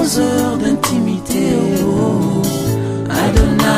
nos heures d'intimité. Oh, Adonai.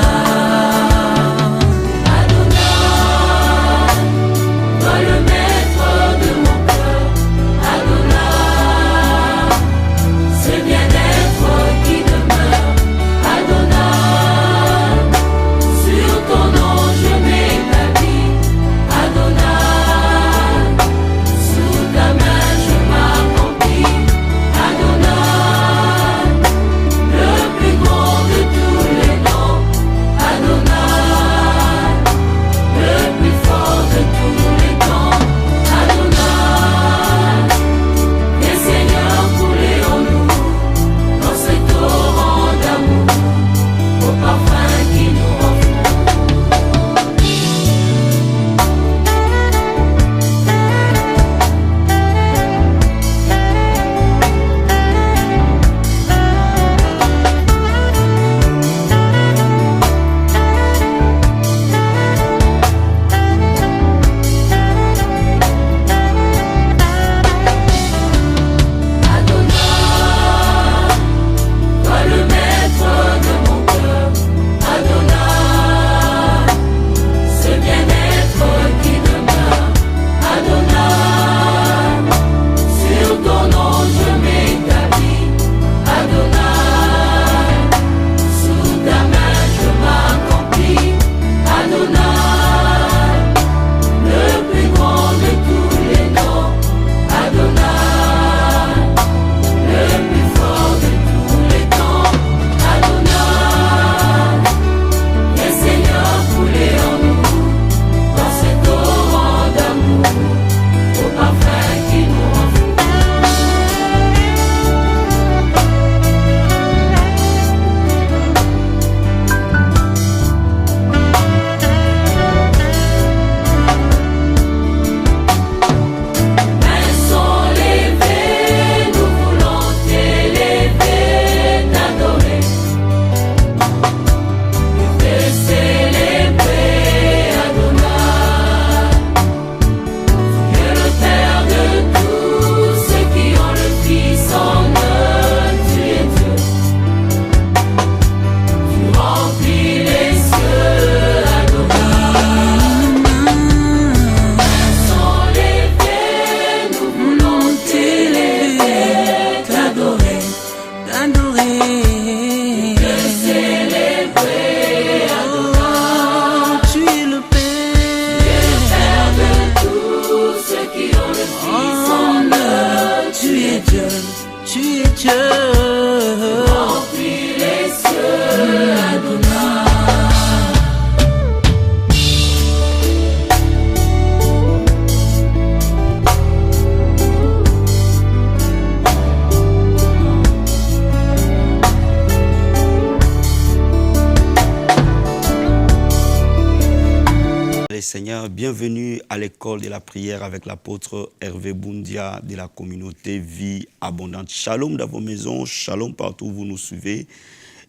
Seigneur, bienvenue à l'école de la prière avec l'apôtre Hervé Boundia de la communauté Vie Abondante. Shalom dans vos maisons, shalom partout où vous nous suivez.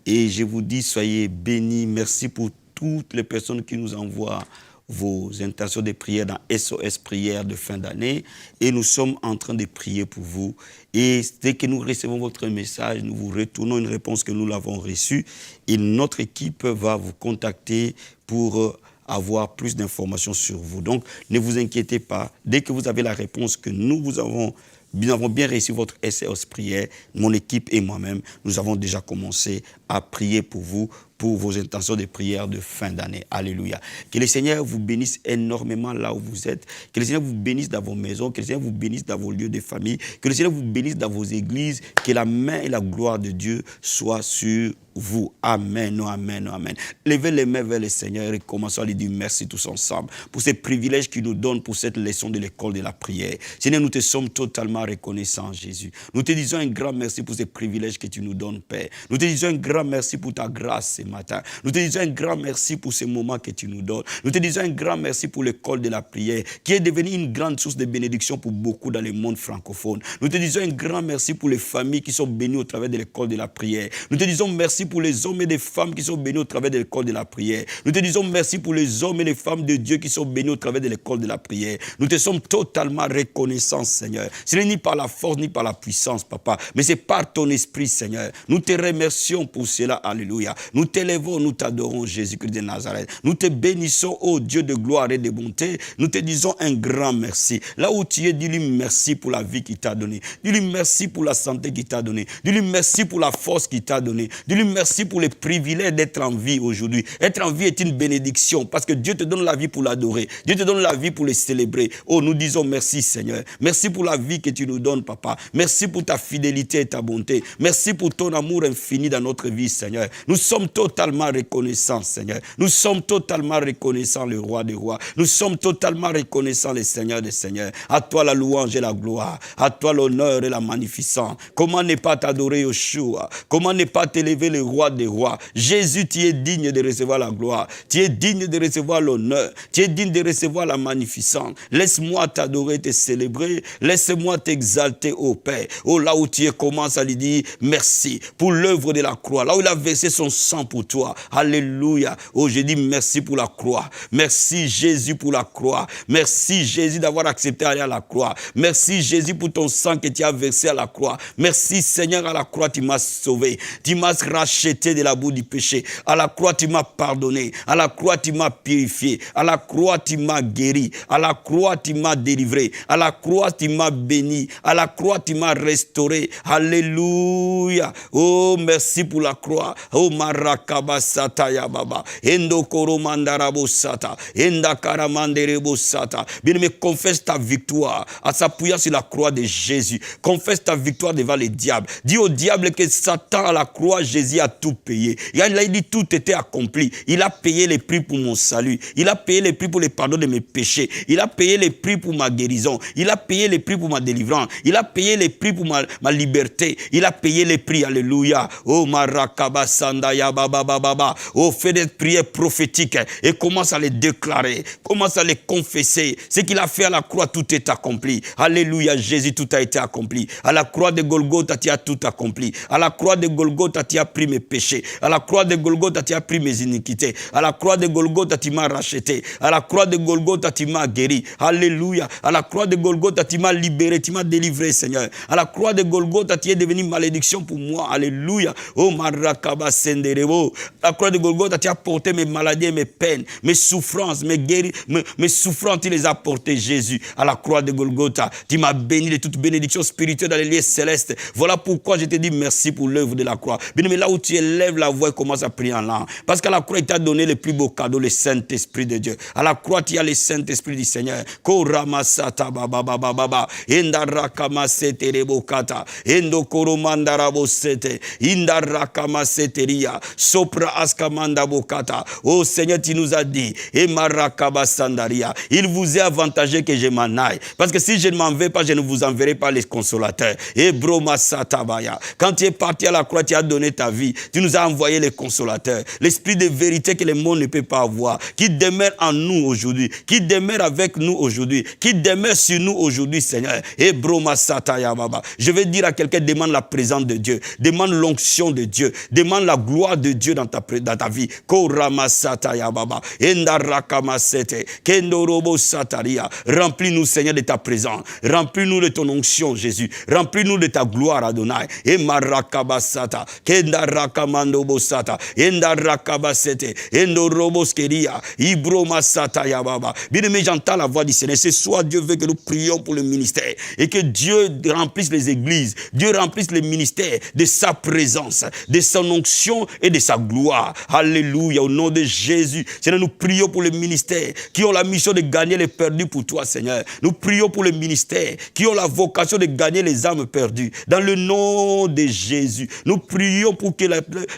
Et je vous dis, soyez bénis. Merci pour toutes les personnes qui nous envoient vos intentions de prière dans SOS Prière de fin d'année. Et nous sommes en train de prier pour vous. Et dès que nous recevons votre message, nous vous retournons une réponse que nous l'avons reçue. Et notre équipe va vous contacter pour avoir plus d'informations sur vous. Donc, ne vous inquiétez pas. Dès que vous avez la réponse que nous avons bien reçu votre SOS prière, mon équipe et moi-même, nous avons déjà commencé à prier pour vous, pour vos intentions de prière de fin d'année. Alléluia. Que le Seigneur vous bénisse énormément là où vous êtes. Que le Seigneur vous bénisse dans vos maisons. Que le Seigneur vous bénisse dans vos lieux de famille. Que le Seigneur vous bénisse dans vos églises. Que la main et la gloire de Dieu soient sur vous. Amen, amen, amen. Levez les mains vers le Seigneur et commençons à lui dire merci tous ensemble pour ces privilèges qu'il nous donne pour cette leçon de l'école de la prière. Seigneur, nous te sommes totalement reconnaissants, Jésus. Nous te disons un grand merci pour ces privilèges que tu nous donnes, Père. Nous te disons un grand merci pour ta grâce ce matin. Nous te disons un grand merci pour ces moments que tu nous donnes. Nous te disons un grand merci pour l'école de la prière qui est devenue une grande source de bénédiction pour beaucoup dans le monde francophone. Nous te disons un grand merci pour les familles qui sont bénies au travers de l'école de la prière. Nous te disons merci pour les hommes et les femmes qui sont bénis au travers de l'école de la prière. Nous te disons merci pour les hommes et les femmes de Dieu qui sont bénis au travers de l'école de la prière. Nous te sommes totalement reconnaissants, Seigneur. Seigneur, ni par la force, ni par la puissance, papa, mais c'est par ton esprit, Seigneur. Nous te remercions pour cela, alléluia. Nous t'élèvons, nous t'adorons, Jésus-Christ de Nazareth. Nous te bénissons, ô Dieu de gloire et de bonté. Nous te disons un grand merci. Là où tu es, dis-lui merci pour la vie qu'il t'a donnée. Dis-lui merci pour la santé qu'il t'a donnée. Dis-lui merci pour la force qu'il t'a donnée. Dis-lui merci pour les privilèges d'être en vie aujourd'hui. Être en vie est une bénédiction parce que Dieu te donne la vie pour l'adorer. Dieu te donne la vie pour les célébrer. Oh, nous disons merci, Seigneur. Merci pour la vie que tu nous donnes, papa. Merci pour ta fidélité et ta bonté. Merci pour ton amour infini dans notre vie, Seigneur. Nous sommes totalement reconnaissants, Seigneur. Nous sommes totalement reconnaissants, le roi des rois. Nous sommes totalement reconnaissants, les seigneurs des seigneurs. À toi la louange et la gloire. À toi l'honneur et la magnificence. Comment ne pas t'adorer, Yeshua? Comment ne pas t'élever, le roi des rois? Jésus, tu es digne de recevoir la gloire. Tu es digne de recevoir l'honneur. Tu es digne de recevoir la magnificence. Laisse-moi t'adorer, te célébrer. Laisse-moi t'exalter, ô Père. Oh, là où tu es, commence à lui dire merci pour l'œuvre de la croix. Là où il a versé son sang pour toi. Alléluia. Oh, je dis merci pour la croix. Merci Jésus pour la croix. Merci Jésus d'avoir accepté d'aller à la croix. Merci Jésus pour ton sang que tu as versé à la croix. Merci Seigneur, à la croix tu m'as sauvé. Tu m'as racheté de la boue du péché. À la croix tu m'as pardonné. À la croix tu m'as purifié. À la croix tu m'as guéri. À la croix tu m'as délivré. À la croix tu m'as béni. À la croix tu m'as restauré. Alléluia. Oh, merci pour la croix. Oh, marakabasata ya baba. Endo koromandarabo sata. Enda karamanderebo sata. Bien-aimé, confesse ta victoire en s'appuyant sur la croix de Jésus. Confesse ta victoire devant les diables. Dis au diable que Satan à la croix, Jésus a tout payé. Il a dit tout était accompli. Il a payé les prix pour mon salut. Il a payé les prix pour le pardon de mes péchés. Il a payé les prix pour ma guérison. Il a payé les prix pour ma délivrance. Il a payé les prix pour ma liberté. Il a payé les prix. Alléluia. Oh, marakaba sandaya baba baba. Oh, fais des prières prophétiques et commence à les déclarer. Commence à les confesser. Ce qu'il a fait à la croix, tout est accompli. Alléluia. Jésus, tout a été accompli. À la croix de Golgotha, tu as tout accompli. À la croix de Golgotha, tu as pris mes péchés. À la croix de Golgotha, tu as pris mes iniquités. À la croix de Golgotha, tu m'as racheté. À la croix de Golgotha, tu m'as guéri. Alléluia. À la croix de Golgotha, tu m'as libéré, tu m'as délivré, Seigneur. À la croix de Golgotha, tu es devenu malédiction pour moi. Alléluia. Oh, marakaba senderebo. À la croix de Golgotha, tu as porté mes maladies et mes peines, mes souffrances, mes souffrances, tu les as portées, Jésus. À la croix de Golgotha, tu m'as béni de toute bénédiction spirituelle dans les lieux célestes. Voilà pourquoi je te dis merci pour l'œuvre de la croix. Mais là où tu élèves la voix et commences à prier en langue. Parce qu'à la croix, il t'a donné le plus beau cadeau, le Saint-Esprit de Dieu. À la croix, tu as le Saint-Esprit du Seigneur. Koramasata baba baba baba. Endarakamaste rebokata. Endokoromandarabosete. Indarakamaseteria. Sopra askamanda bokata. Oh Seigneur, tu nous as dit. Emarakabasandaria. Il vous est avantageux que je m'en aille. Parce que si je ne m'en vais pas, je ne vous enverrai pas les consolateurs. Ebromasatabaya. Quand tu es parti à la croix, tu as donné ta vie. Tu nous as envoyé les consolateurs. L'esprit de vérité que le monde ne peut pas avoir. Qui demeure en nous aujourd'hui. Qui demeure avec nous aujourd'hui. Qui demeure sur nous aujourd'hui, Seigneur. Ebromasataya baba. Je vais dire à quelqu'un, demande la présence de Dieu. Demande l'onction de Dieu. Demande la gloire de Dieu dans ta vie. Koramasataya baba. Endarakamasete. Kendorobo sataria. Remplis-nous, Seigneur, de ta présence. Remplis-nous de ton onction, Jésus. Remplis-nous de ta gloire, Adonai. Et marakabasata. Kendarakamandobosata. Endarakabasete. Endoroboskeria. Ibromasata yababa. Bien-aimé, j'entends la voix du Seigneur. Ce soir, Dieu veut que nous prions pour le ministère. Et que Dieu remplisse les églises. Dieu remplisse les ministères de sa présence, de son onction et de sa gloire. Alléluia. Au nom de Jésus. Seigneur, nous prions pour les ministères qui ont la mission de gagner les perdus pour toi, Seigneur. Nous prions pour les ministères qui ont la vocation de gagner les âmes perdues. Dans le nom de Jésus, nous prions pour que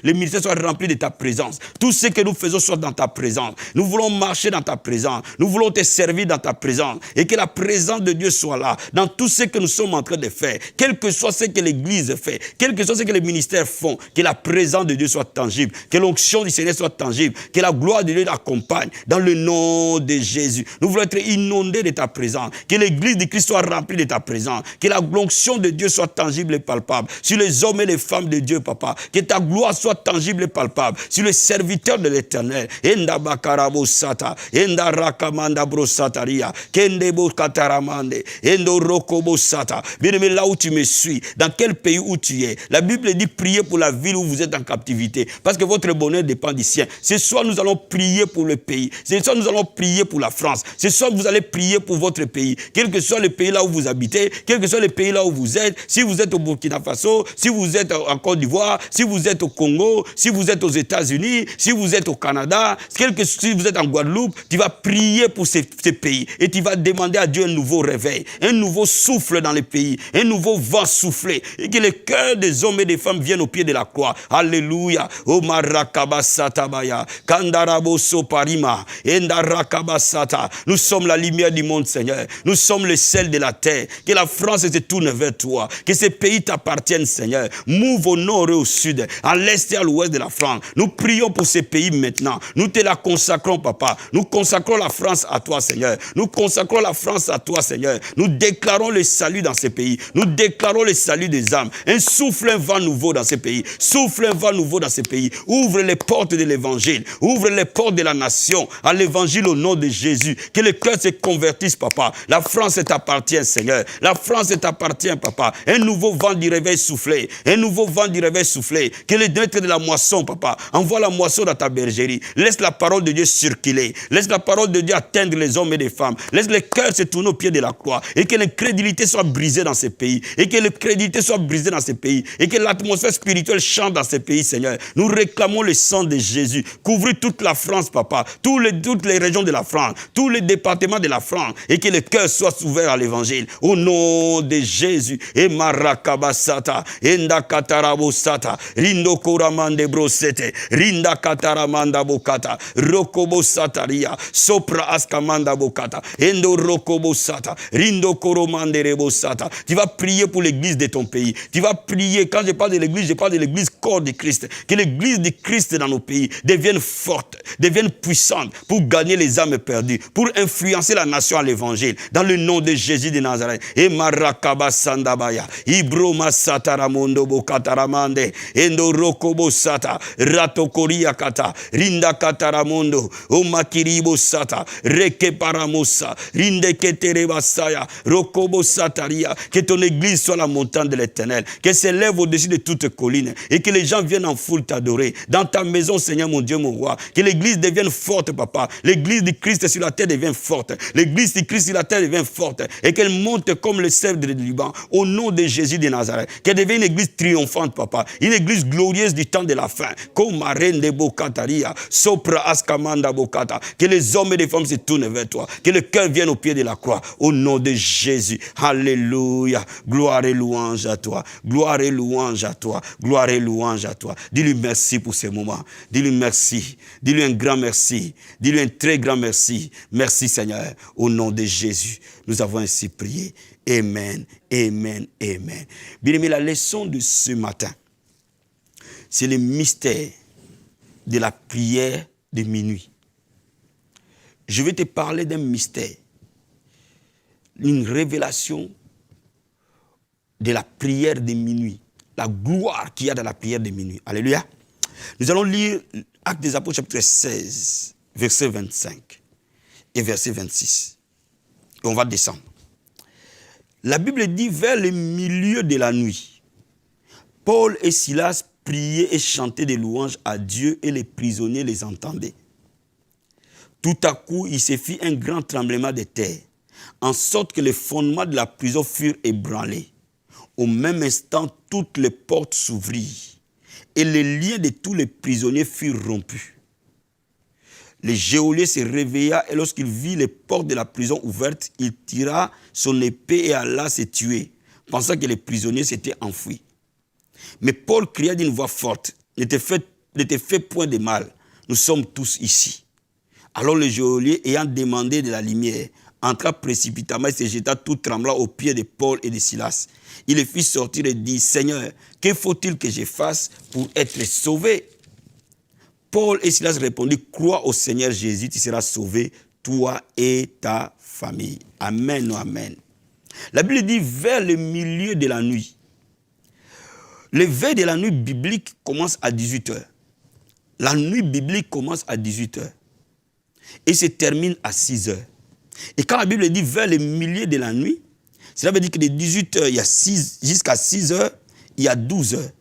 les ministères soient remplis de ta présence. Tout ce que nous faisons soit dans ta présence. Nous voulons marcher dans ta présence. Nous voulons te servir dans ta présence. Et que la présence de Dieu soit là dans tout ce que nous sommes en train de faire. Quel que soit ce que l'Église fait, quel que soit ce que les ministères font, que la présence de Dieu soit tangible. Que l'onction du Seigneur soit tangible. Que la gloire de Dieu l'accompagne. Dans le nom de Jésus. Nous voulons être inondés de ta présence. Que l'Église de Christ soit remplie de ta présence. Que la l'onction de Dieu soit tangible et palpable. Sur les hommes et les femmes de Dieu, papa. Que ta gloire soit tangible et palpable. Sur les serviteurs de l'Éternel. Enda bakarabo sata. Enda rakamanda brosataria. Kende bo kataramande. Endo roko Bien-aimé, là où tu me suis, dans quel pays où tu es, la Bible dit priez pour la ville où vous êtes en captivité, parce que votre bonheur dépend du sien. Ce soir, nous allons prier pour le pays. Ce soir, nous allons prier pour la France. Ce soir, vous allez prier pour votre pays. Quel que soit le pays là où vous habitez, quel que soit le pays là où vous êtes, si vous êtes au Burkina Faso, si vous êtes en Côte d'Ivoire, si vous êtes au Congo, si vous êtes aux États-Unis, si vous êtes au Canada, si vous êtes en Guadeloupe, tu vas prier pour ces pays et tu vas demander à Dieu un nouveau réveil, un nouveau souffle dans les pays, un nouveau vent soufflé et que le cœur des hommes et des femmes viennent au pied de la croix. Alléluia. O Marakabasatabaya, Kandarabo Soparima, Endarakabasata. Nous sommes la lumière du monde, Seigneur. Nous sommes le sel de la terre. Que la France se tourne vers toi. Que ces pays t'appartiennent, Seigneur. Mouve au nord et au sud, à l'est et à l'ouest de la France. Nous prions pour ces pays maintenant. Nous te la consacrons, Papa. Nous consacrons la France à toi, Seigneur. Nous consacrons la France à toi, Seigneur. Nous déclarons le salut dans ces pays. Nous déclarons le salut des âmes. Un souffle, un vent nouveau dans ces pays. Souffle un vent nouveau dans ces pays. Ouvre les portes de l'évangile. Ouvre les portes de la nation à l'évangile au nom de Jésus. Que le cœur se convertisse, Papa. La France t'appartient, Seigneur. La France t'appartient, Papa. Un nouveau vent du réveil soufflé. Un nouveau vent du réveil soufflé. Que le maître de la moisson, Papa, envoie la moisson dans ta bergerie. Laisse la parole de Dieu circuler. Laisse la parole de Dieu atteindre les hommes et les femmes. Laisse le cœur se tourner au pied de la croix. Et que l'incrédulité soit brisée dans ces pays. Et que l'incrédulité soit brisée dans ces pays. Et que l'atmosphère spirituelle chante dans ces pays, Seigneur. Nous réclamons le sang de Jésus. Couvrir toute la France, Papa. Toutes les régions de la France. Tous les départements de la France. Et que le cœur soit ouvert à l'évangile. Au nom de Jésus. Et Marakabasata. Enda Katarabosata. Rindo Koramande Brosete. Rinda Kataramanda Bokata. Rokobo Sataria. Sopra Askamanda Bokata. Endo Rokobo Sata. Rindo Koromande Rebosata. Tu vas prier pour l'église de ton pays. Tu vas prier. Quand je parle de l'église, je parle de l'église corps de Christ. Que l'église de Christ dans nos pays devienne forte, devienne puissante pour gagner les âmes perdues, pour influencer la nation à l'évangile. Dans le nom de Jésus de Nazareth. Et Marakaba Sandabaya. Ibroma Sataramondo Bokataramande. Endo Rokobo Sata. Ratokoria Kata. Rinda Kataramondo. Omakiribo Sata. Reke Paramosa. Rinde Keterebasaya. Rokobo Sataria. Que ton église soit la montagne de l'éternel. Qu'elle s'élève au-dessus de toute colline. Et que les gens viennent en foule t'adorer. Dans ta maison, Seigneur, mon Dieu, mon roi. Que l'église devienne forte, Papa. L'église du Christ sur la terre devient forte. L'église du Christ sur la terre devient forte. Et qu'elle monte comme le cèdre du Liban. Au nom de Jésus de Nazareth. Qu'elle devienne une église triomphante, Papa. Une église glorieuse du temps de la fin. Comme Marine de Bokataria. Sopra Askamanda Bokata. Que les hommes et les femmes se tournent vers toi. Que le cœur vienne au pied de la croix. Au nom de Jésus. Alléluia. Gloire et louange à toi. Gloire et louange à toi. Gloire et louange à toi. Dis-lui merci pour ces moments. Dis-lui merci. Dis-lui un grand merci. Dis-lui un très grand merci. Merci Seigneur. Au nom de Jésus, nous avons ainsi prié. Amen, amen, amen. Bien-aimé, la leçon de ce matin, c'est le mystère de la prière de minuit. Je vais te parler d'un mystère, une révélation de la prière de minuit, la gloire qu'il y a dans la prière de minuit. Alléluia. Nous allons lire Actes des Apôtres chapitre 16, verset 25 et verset 26. Et on va descendre. La Bible dit, vers le milieu de la nuit, Paul et Silas priaient et chantaient des louanges à Dieu et les prisonniers les entendaient. Tout à coup, il se fit un grand tremblement de terre, en sorte que les fondements de la prison furent ébranlés. Au même instant, toutes les portes s'ouvrirent et les liens de tous les prisonniers furent rompus. Le geôlier se réveilla et lorsqu'il vit les portes de la prison ouvertes, il tira son épée et alla se tuer, pensant que les prisonniers s'étaient enfuis. Mais Paul cria d'une voix forte, ne te fais point de mal, nous sommes tous ici. Alors le geôlier, ayant demandé de la lumière, entra précipitamment et se jeta tout tremblant aux pieds de Paul et de Silas. Il les fit sortir et dit, Seigneur, que faut-il que je fasse pour être sauvé? Paul et Silas répondirent, crois au Seigneur Jésus, tu seras sauvé, toi et ta famille. Amen, amen. La Bible dit, vers le milieu de la nuit. Le veille de la nuit biblique commence à 18h. La nuit biblique commence à 18h. Et se termine à 6h. Et quand la Bible dit vers le milieu de la nuit, Cela veut dire que de 18h, il y a 6, jusqu'à 6h, il y a 12 heures.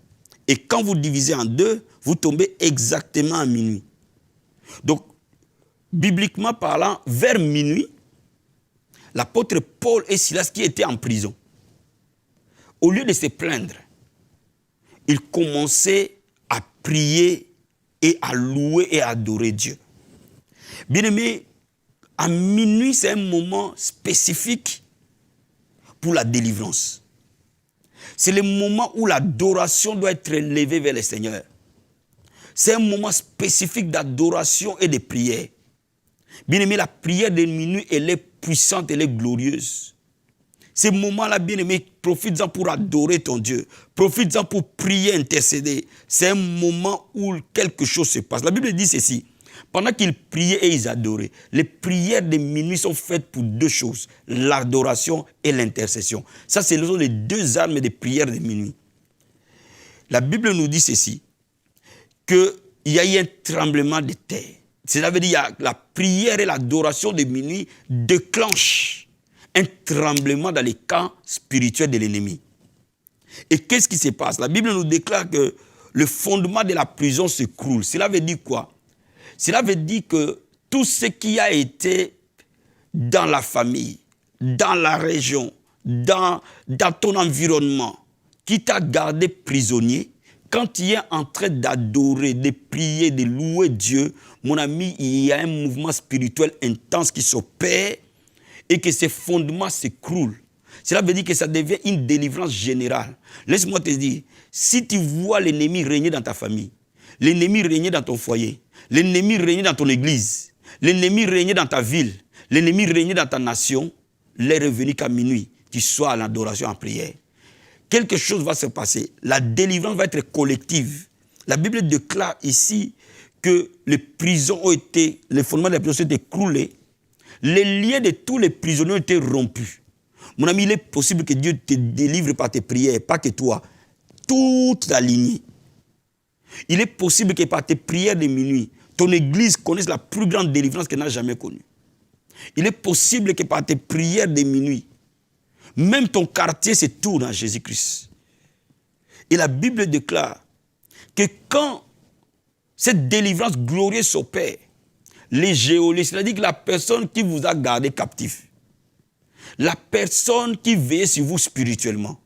Et quand vous divisez en deux, vous tombez exactement à minuit. Donc, bibliquement parlant, vers minuit, l'apôtre Paul et Silas qui étaient en prison, au lieu de se plaindre, ils commençaient à prier et à louer et à adorer Dieu. Bien-aimés, à minuit, c'est un moment spécifique pour la délivrance. C'est le moment où l'adoration doit être élevée vers le Seigneur. C'est un moment spécifique d'adoration et de prière. Bien-aimé, la prière de minuit, elle est puissante, elle est glorieuse. Ces moments-là, bien-aimé, profites-en pour adorer ton Dieu. Profites-en pour prier, intercéder. C'est un moment où quelque chose se passe. La Bible dit ceci. Pendant qu'ils priaient et ils adoraient, les prières de minuit sont faites pour deux choses, l'adoration et l'intercession. Ça, ce sont les deux armes des prières de minuit. La Bible nous dit ceci, qu'il y a eu un tremblement de terre. Cela veut dire que la prière et l'adoration de minuit déclenchent un tremblement dans les camps spirituels de l'ennemi. Et qu'est-ce qui se passe? La Bible nous déclare que le fondement de la prison s'écroule. Cela veut dire quoi? Cela veut dire que tout ce qui a été dans la famille, dans la région, dans ton environnement, qui t'a gardé prisonnier, quand tu es en train d'adorer, de prier, de louer Dieu, mon ami, il y a un mouvement spirituel intense qui s'opère et que ces fondements s'écroulent. Cela veut dire que ça devient une délivrance générale. Laisse-moi te dire, si tu vois l'ennemi régner dans ta famille, l'ennemi régner dans ton foyer, l'ennemi régner dans ton église, l'ennemi régner dans ta ville, l'ennemi régner dans ta nation, l'heure est venue qu'à minuit, tu sois à l'adoration en prière. Quelque chose va se passer. La délivrance va être collective. La Bible déclare ici que les prisons ont été, les fondements de la prison ont été écroulés, les liens de tous les prisonniers ont été rompus. Mon ami, il est possible que Dieu te délivre par tes prières, pas que toi, toute la lignée. Il est possible que par tes prières de minuit, ton église connaisse la plus grande délivrance qu'elle n'a jamais connue. Il est possible que par tes prières de minuit, même ton quartier se tourne à Jésus-Christ. Et la Bible déclare que quand cette délivrance glorieuse s'opère, les geôliers, c'est-à-dire que la personne qui vous a gardé captif, la personne qui veille sur vous spirituellement,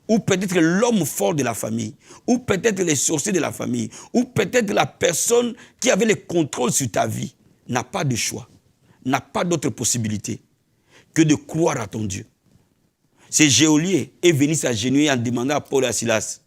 ou peut-être l'homme fort de la famille, ou peut-être les sorciers de la famille, ou peut-être la personne qui avait le contrôle sur ta vie, n'a pas de choix, n'a pas d'autre possibilité que de croire à ton Dieu. Ce geôlier est venu s'agenouiller en demandant à Paul et à Silas,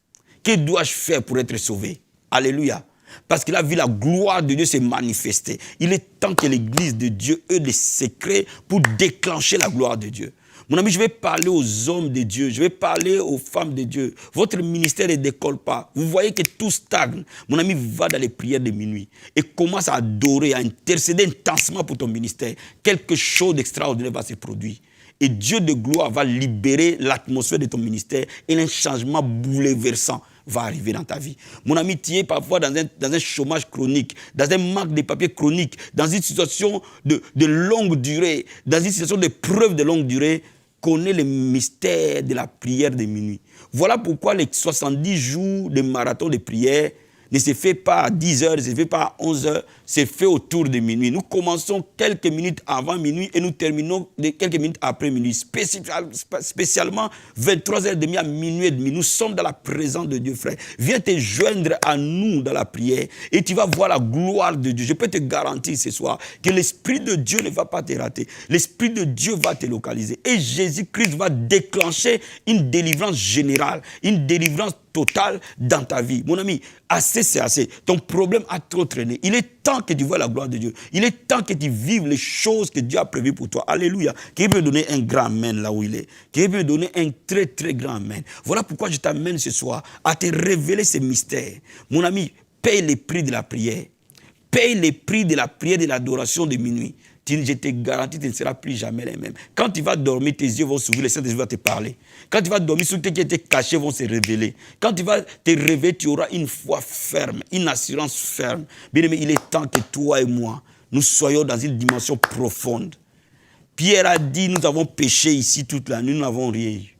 que dois-je faire pour être sauvé? Alléluia. Parce qu'il a vu la gloire de Dieu se manifester. Il est temps que l'église de Dieu ait des secrets pour déclencher la gloire de Dieu. Mon ami, je vais parler aux hommes de Dieu, je vais parler aux femmes de Dieu. Votre ministère ne décolle pas. Vous voyez que tout stagne. Mon ami, va dans les prières de minuit et commence à adorer, à intercéder intensement pour ton ministère. Quelque chose d'extraordinaire va se produire. Et Dieu de gloire va libérer l'atmosphère de ton ministère et un changement bouleversant va arriver dans ta vie. Mon ami, tu es parfois dans un chômage chronique, dans un manque de papier chronique, dans une situation de longue durée, dans une situation de preuve de longue durée. Connais le mystère de la prière de minuit. Voilà pourquoi les 70 jours de marathon de prière ne se fait pas à 10 heures, ne se fait pas à 11 heures, c'est fait autour de minuit. Nous commençons quelques minutes avant minuit et nous terminons quelques minutes après minuit. Spécialement 23h30 à minuit et demi. Nous sommes dans la présence de Dieu, frère. Viens te joindre à nous dans la prière et tu vas voir la gloire de Dieu. Je peux te garantir ce soir que l'Esprit de Dieu ne va pas te rater. L'Esprit de Dieu va te localiser. Et Jésus-Christ va déclencher une délivrance générale, une délivrance totale dans ta vie. Mon ami, assez c'est assez. Ton problème a trop traîné. Il est temps que tu vois la gloire de Dieu. Il est temps que tu vives les choses que Dieu a prévues pour toi. Alléluia. Qui peut me donner un grand amen là où il est? Qui peut me donner un très très grand amen? Voilà pourquoi je t'amène ce soir à te révéler ces mystères. Mon ami, paye les prix de la prière. Paye les prix de la prière, de l'adoration de minuit. Je te garantis, tu ne seras plus jamais les mêmes. Quand tu vas dormir, tes yeux vont s'ouvrir, le Saint-Esprit va te parler. Quand tu vas dormir, ceux qui étaient cachés vont se révéler. Quand tu vas te réveiller, tu auras une foi ferme, une assurance ferme. Bien aimé, il est temps que toi et moi, nous soyons dans une dimension profonde. Pierre a dit, nous avons péché ici toute la nuit, nous n'avons rien eu.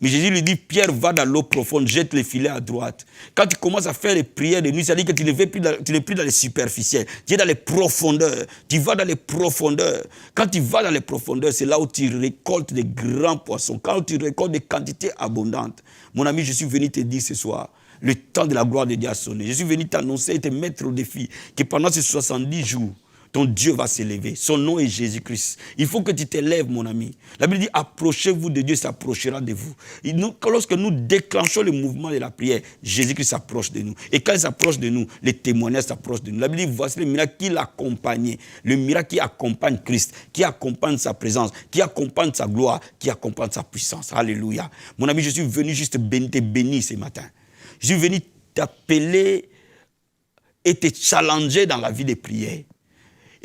Mais Jésus lui dit, Pierre, va dans l'eau profonde, jette les filets à droite. Quand tu commences à faire les prières de nuit, ça veut dire que tu n'es plus dans les superficiels, tu es dans les profondeurs. Tu vas dans les profondeurs. Quand tu vas dans les profondeurs, c'est là où tu récoltes des grands poissons, quand tu récoltes des quantités abondantes. Mon ami, je suis venu te dire ce soir, le temps de la gloire de Dieu a sonné. Je suis venu t'annoncer et te mettre au défi que pendant ces 70 jours, ton Dieu va s'élever. Son nom est Jésus-Christ. Il faut que tu t'élèves, mon ami. La Bible dit, approchez-vous de Dieu, s'approchera de vous. Lorsque nous déclenchons le mouvement de la prière, Jésus-Christ s'approche de nous. Et quand il s'approche de nous, les témoignages s'approchent de nous. La Bible dit, voici le miracle qui l'accompagnait. Le miracle qui accompagne Christ, qui accompagne sa présence, qui accompagne sa gloire, qui accompagne sa puissance. Alléluia. Mon ami, je suis venu juste te bénir ce matin. Je suis venu t'appeler et te challenger dans la vie de prière.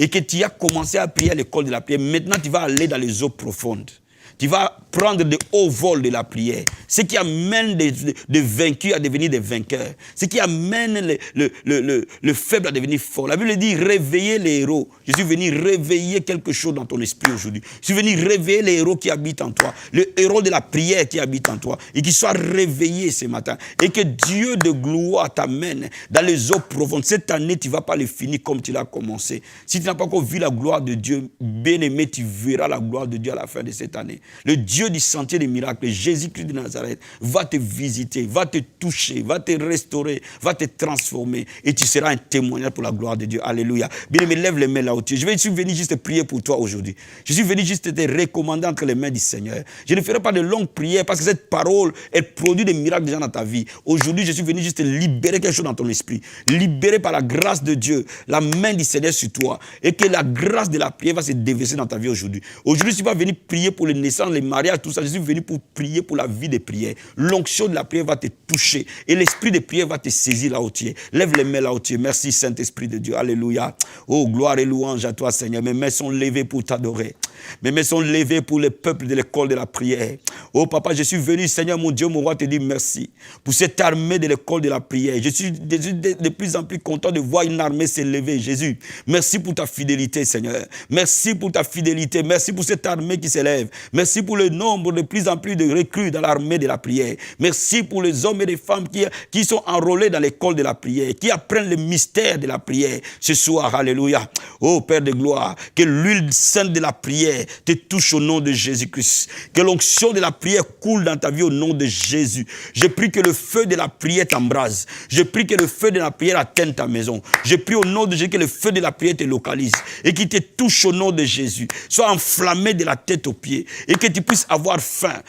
Et que tu as commencé à prier à l'école de la prière, maintenant tu vas aller dans les eaux profondes. Tu vas prendre de hauts vols de la prière. Ce qui amène des vaincus à devenir des vainqueurs. Ce qui amène le faible à devenir fort. La Bible dit réveiller les héros. Je suis venu réveiller quelque chose dans ton esprit aujourd'hui. Je suis venu réveiller les héros qui habitent en toi. Le héros de la prière qui habite en toi. Et qui soit réveillé ce matin. Et que Dieu de gloire t'amène dans les eaux profondes. Cette année, tu ne vas pas le finir comme tu l'as commencé. Si tu n'as pas encore vu la gloire de Dieu, bien-aimé, tu verras la gloire de Dieu à la fin de cette année. Le Dieu du sentier des miracles, Jésus-Christ de Nazareth, va te visiter, va te toucher, va te restaurer, va te transformer. Et tu seras un témoignage pour la gloire de Dieu. Alléluia. Bien-aimé, lève les mains là-haut. Je suis venu juste prier pour toi aujourd'hui. Je suis venu juste te recommander entre les mains du Seigneur. Je ne ferai pas de longues prières parce que cette parole, elle produit des miracles déjà dans ta vie. Aujourd'hui, je suis venu juste libérer quelque chose dans ton esprit. Libérer par la grâce de Dieu, la main du Seigneur sur toi. Et que la grâce de la prière va se déverser dans ta vie aujourd'hui. Aujourd'hui, je ne suis pas venu prier pour les naissances, les mariages, tout ça. Je suis venu pour prier pour la vie des prières. L'onction de la prière va te toucher. Et l'esprit de prière va te saisir là où tu es. Lève les mains là où tu es. Merci Saint-Esprit de Dieu. Alléluia. Oh, gloire et louange à toi, Seigneur. Mes mains sont levées pour t'adorer. Mes mains sont levées pour le peuple de l'école de la prière. Oh, Papa, je suis venu, Seigneur, mon Dieu, mon roi, te dire merci pour cette armée de l'école de la prière. Je suis de plus en plus content de voir une armée s'élever, Jésus. Merci pour ta fidélité, Seigneur. Merci pour ta fidélité. Merci pour cette armée qui s'élève. Merci pour le nombre de plus en plus de recrues dans l'armée de la prière. Merci pour les hommes et les femmes qui sont enrôlés dans l'école de la prière, qui apprennent le mystère de la prière ce soir. Alléluia. Oh, Père de gloire, que l'huile sainte de la prière te touche au nom de Jésus-Christ. Que l'onction de la prière coule dans ta vie au nom de Jésus. Je prie que le feu de la prière t'embrase. Je prie que le feu de la prière atteigne ta maison. Je prie au nom de Jésus que le feu de la prière te localise et qu'il te touche au nom de Jésus. Sois enflammé de la tête aux pieds et que tu puisses avoir faim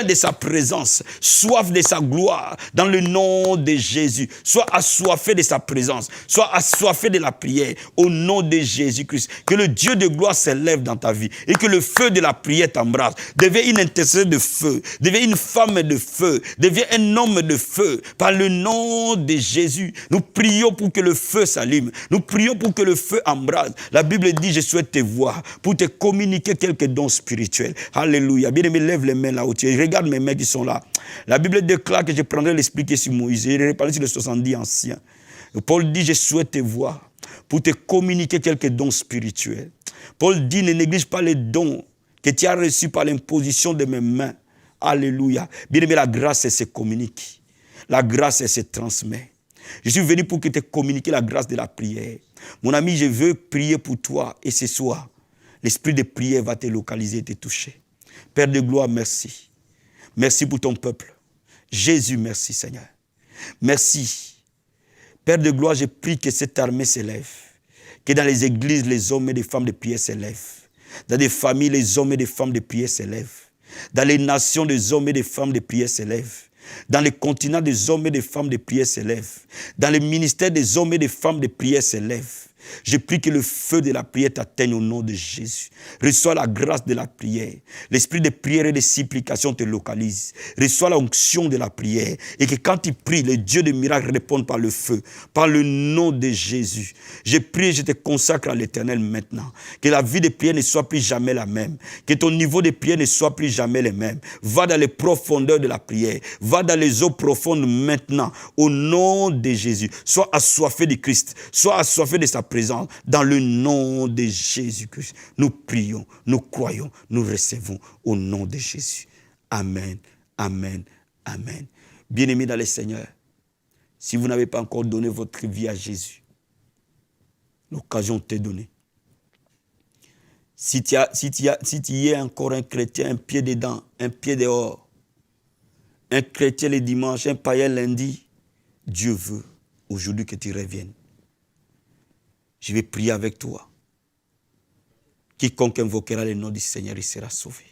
de sa présence, soif de sa gloire dans le nom de Jésus. Sois assoiffé de sa présence, sois assoiffé de la prière au nom de Jésus-Christ. Que le Dieu de gloire s'élève dans ta vie et que le feu de la prière t'embrasse. Deviens une intercesseur de feu, deviens une femme de feu, deviens un homme de feu par le nom de Jésus. Nous prions pour que le feu s'allume, nous prions pour que le feu embrase. La Bible dit, je souhaite te voir pour te communiquer quelques dons spirituels. Alléluia. Bien-aimé, lève les mains là où tu es. Regarde mes mains qui sont là. La Bible déclare que je prendrai l'esprit qui est sur Moïse. Il est reparti sur les 70 anciens. Paul dit, je souhaite te voir pour te communiquer quelques dons spirituels. Paul dit, ne néglige pas les dons que tu as reçus par l'imposition de mes mains. Alléluia. Bien-aimé, la grâce, elle se communique. La grâce, elle se transmet. Je suis venu pour que tu communiques la grâce de la prière. Mon ami, je veux prier pour toi et ce soir, l'esprit de prière va te localiser et te toucher. Père de gloire, merci. Merci pour ton peuple. Jésus, merci Seigneur. Merci. Père de gloire, je prie que cette armée s'élève. Que dans les églises, les hommes et les femmes de prière s'élèvent. Dans des familles, les hommes et les femmes de prière s'élèvent. Dans les nations, les hommes et les femmes de prière s'élèvent. Dans les continents, des hommes et des femmes de prière s'élèvent. Dans les ministères, des hommes et des femmes de prière s'élèvent. Je prie que le feu de la prière t'atteigne au nom de Jésus. Reçois la grâce de la prière. L'esprit de prière et de supplication te localise. Reçois l'onction de la prière. Et que quand tu pries, le Dieu de miracles réponde par le feu, par le nom de Jésus. Je prie et je te consacre à l'Éternel maintenant. Que la vie de prière ne soit plus jamais la même. Que ton niveau de prière ne soit plus jamais le même. Va dans les profondeurs de la prière. Va dans les eaux profondes maintenant. Au nom de Jésus. Sois assoiffé de Christ. Sois assoiffé de sa présence. Dans le nom de Jésus-Christ, nous prions, nous croyons, nous recevons au nom de Jésus. Amen, amen, amen. Bien-aimés dans le Seigneur, si vous n'avez pas encore donné votre vie à Jésus, l'occasion t'est donnée. Si tu es encore un chrétien, un pied dedans, un pied dehors, un chrétien le dimanche, un païen lundi, Dieu veut aujourd'hui que tu reviennes. Je vais prier avec toi. Quiconque invoquera le nom du Seigneur, il sera sauvé.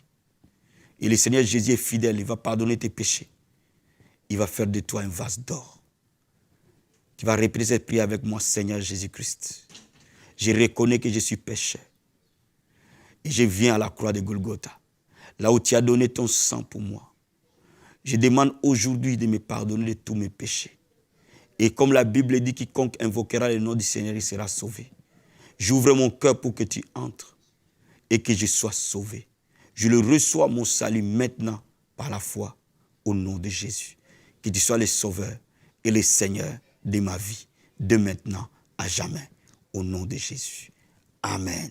Et le Seigneur Jésus est fidèle, il va pardonner tes péchés. Il va faire de toi un vase d'or. Tu vas répéter cette prière avec moi, Seigneur Jésus-Christ. Je reconnais que je suis pécheur. Et je viens à la croix de Golgotha, là où tu as donné ton sang pour moi. Je demande aujourd'hui de me pardonner de tous mes péchés. Et comme la Bible dit, quiconque invoquera le nom du Seigneur, il sera sauvé. J'ouvre mon cœur pour que tu entres et que je sois sauvé. Je le reçois, mon salut, maintenant, par la foi, au nom de Jésus. Que tu sois le sauveur et le Seigneur de ma vie, de maintenant à jamais, au nom de Jésus. Amen.